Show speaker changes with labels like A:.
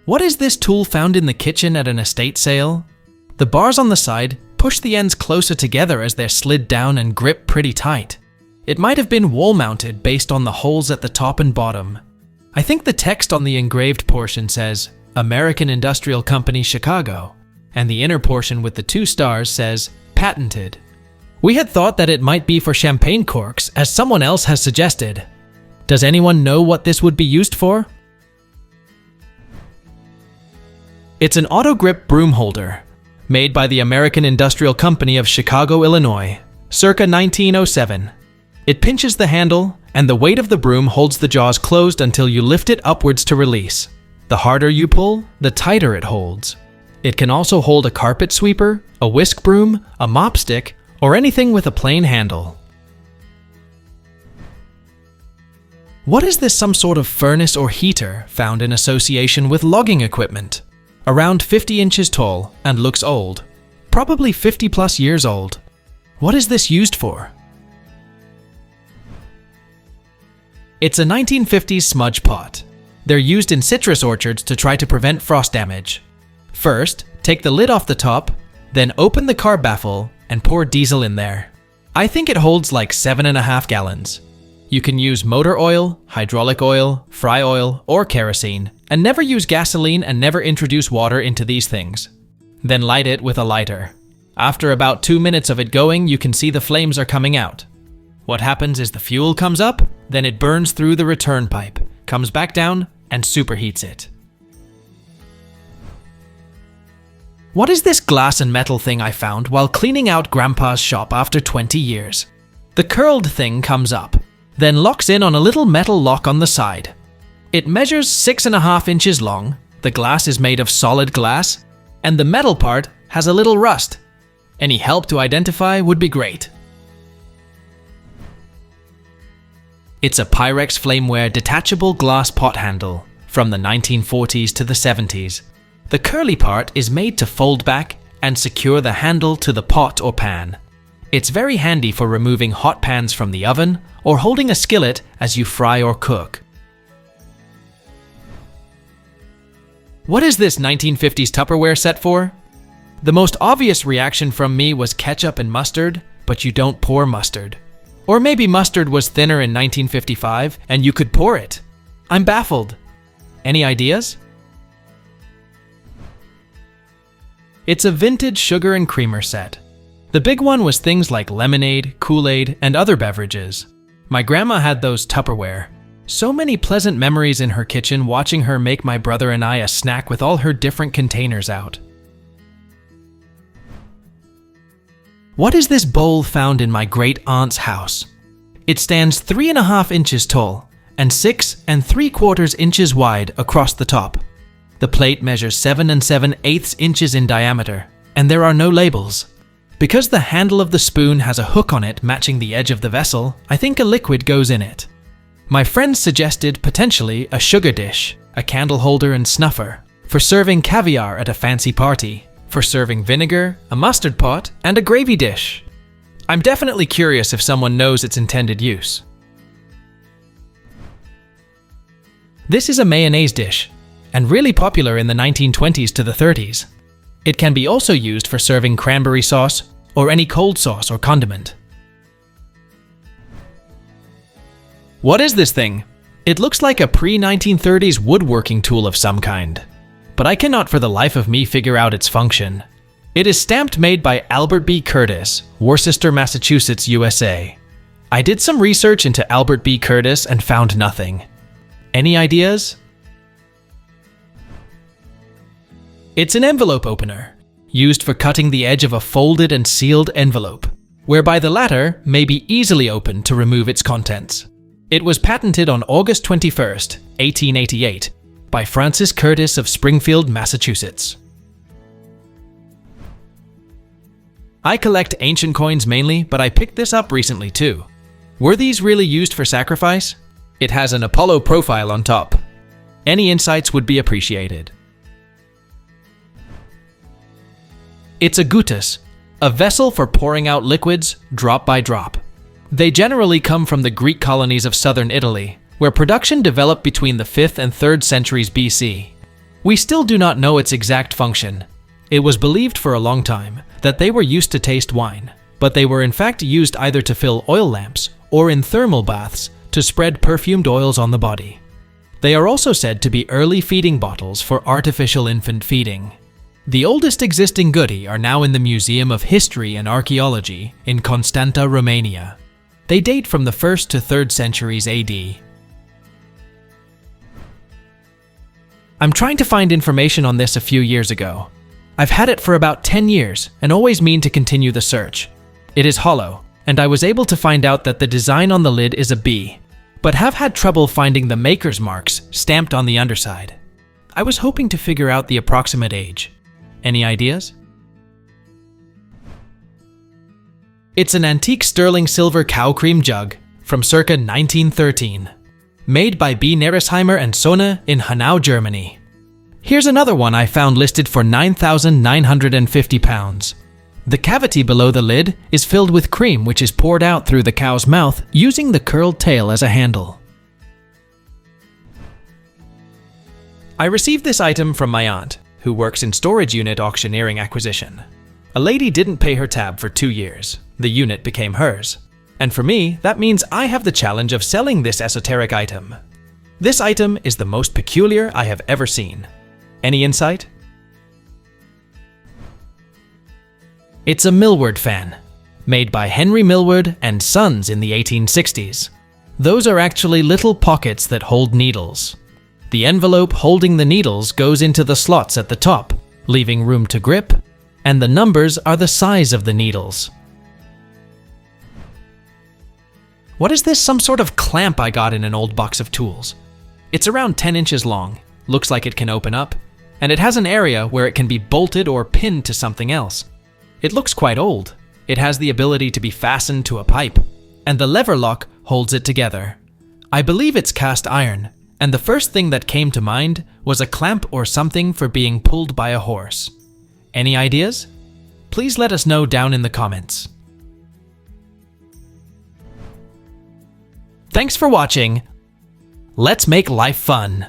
A: What is this tool found in the kitchen at an estate sale? The bars on the side push the ends closer together as they're slid down and grip pretty tight. It might have been wall-mounted based on the holes at the top and bottom. I think the text on the engraved portion says, American Industrial Company, Chicago, and the inner portion with the 2 stars says, patented. We had thought that it might be for champagne corks, as someone else has suggested. Does anyone know what this would be used for? It's an auto-grip broom holder, made by the American Industrial Company of Chicago, Illinois, circa 1907. It pinches the handle, and the weight of the broom holds the jaws closed until you lift it upwards to release. The harder you pull, the tighter it holds. It can also hold a carpet sweeper, a whisk broom, a mop stick, or anything with a plain handle. What is this, some sort of furnace or heater found in association with logging equipment? Around 50 inches tall and looks old, probably 50 plus years old. What is this used for? It's a 1950s smudge pot. They're used in citrus orchards to try to prevent frost damage. First, take the lid off the top, then open the carb baffle and pour diesel in there. I think it holds like 7.5 gallons. You can use motor oil, hydraulic oil, fry oil, or kerosene, and never use gasoline and never introduce water into these things. Then light it with a lighter. After about 2 minutes of it going, you can see the flames are coming out. What happens is the fuel comes up, then it burns through the return pipe, comes back down, and superheats it. What is this glass and metal thing I found while cleaning out Grandpa's shop after 20 years? The curled thing comes up, then locks in on a little metal lock on the side. It measures 6.5 inches long, the glass is made of solid glass, and the metal part has a little rust. Any help to identify would be great. It's a Pyrex Flameware detachable glass pot handle from the 1940s to the 70s. The curly part is made to fold back and secure the handle to the pot or pan. It's very handy for removing hot pans from the oven or holding a skillet as you fry or cook. What is this 1950s Tupperware set for? The most obvious reaction from me was ketchup and mustard, but you don't pour mustard. Or maybe mustard was thinner in 1955 and you could pour it. I'm baffled. Any ideas? It's a vintage sugar and creamer set. The big one was things like lemonade, Kool-Aid, and other beverages. My grandma had those Tupperware. So many pleasant memories in her kitchen watching her make my brother and I a snack with all her different containers out. What is this bowl found in my great-aunt's house? It stands 3.5 inches tall and 6 3/4 inches wide across the top. The plate measures 7 7/8 inches in diameter, and there are no labels. Because the handle of the spoon has a hook on it matching the edge of the vessel, I think a liquid goes in it. My friends suggested potentially a sugar dish, a candle holder and snuffer, for serving caviar at a fancy party, for serving vinegar, a mustard pot, and a gravy dish. I'm definitely curious if someone knows its intended use. This is a mayonnaise dish, and really popular in the 1920s to the 30s. It can be also used for serving cranberry sauce or any cold sauce or condiment. What is this thing? It looks like a pre-1930s woodworking tool of some kind, but I cannot for the life of me figure out its function. It is stamped made by Albert B. Curtis, Worcester, Massachusetts, USA. I did some research into Albert B. Curtis and found nothing. Any ideas? It's an envelope opener, used for cutting the edge of a folded and sealed envelope, whereby the latter may be easily opened to remove its contents. It was patented on August 21st, 1888, by Francis Curtis of Springfield, Massachusetts. I collect ancient coins mainly, but I picked this up recently too. Were these really used for sacrifice? It has an Apollo profile on top. Any insights would be appreciated. It's a gutus, a vessel for pouring out liquids drop by drop. They generally come from the Greek colonies of southern Italy, where production developed between the 5th and 3rd centuries BC. We still do not know its exact function. It was believed for a long time that they were used to taste wine, but they were in fact used either to fill oil lamps or in thermal baths to spread perfumed oils on the body. They are also said to be early feeding bottles for artificial infant feeding. The oldest existing goodie are now in the Museum of History and Archaeology in Constanta, Romania. They date from the 1st to 3rd centuries AD. I'm trying to find information on this a few years ago. I've had it for about 10 years and always mean to continue the search. It is hollow, and I was able to find out that the design on the lid is a B, but have had trouble finding the maker's marks stamped on the underside. I was hoping to figure out the approximate age. Any ideas? It's an antique sterling silver cow cream jug from circa 1913, made by B. Neresheimer and Sonne in Hanau, Germany. Here's another one I found listed for £9,950. The cavity below the lid is filled with cream which is poured out through the cow's mouth using the curled tail as a handle. I received this item from my aunt, who works in storage unit auctioneering acquisition. A lady didn't pay her tab for 2 years. The unit became hers. And for me, that means I have the challenge of selling this esoteric item. This item is the most peculiar I have ever seen. Any insight? It's a Millward fan, made by Henry Millward and Sons in the 1860s. Those are actually little pockets that hold needles. The envelope holding the needles goes into the slots at the top, leaving room to grip, and the numbers are the size of the needles. What is this, some sort of clamp I got in an old box of tools? It's around 10 inches long, looks like it can open up, and it has an area where it can be bolted or pinned to something else. It looks quite old. It has the ability to be fastened to a pipe, and the lever lock holds it together. I believe it's cast iron, and the first thing that came to mind was a clamp or something for being pulled by a horse. Any ideas? Please let us know down in the comments. Thanks for watching. Let's make life fun.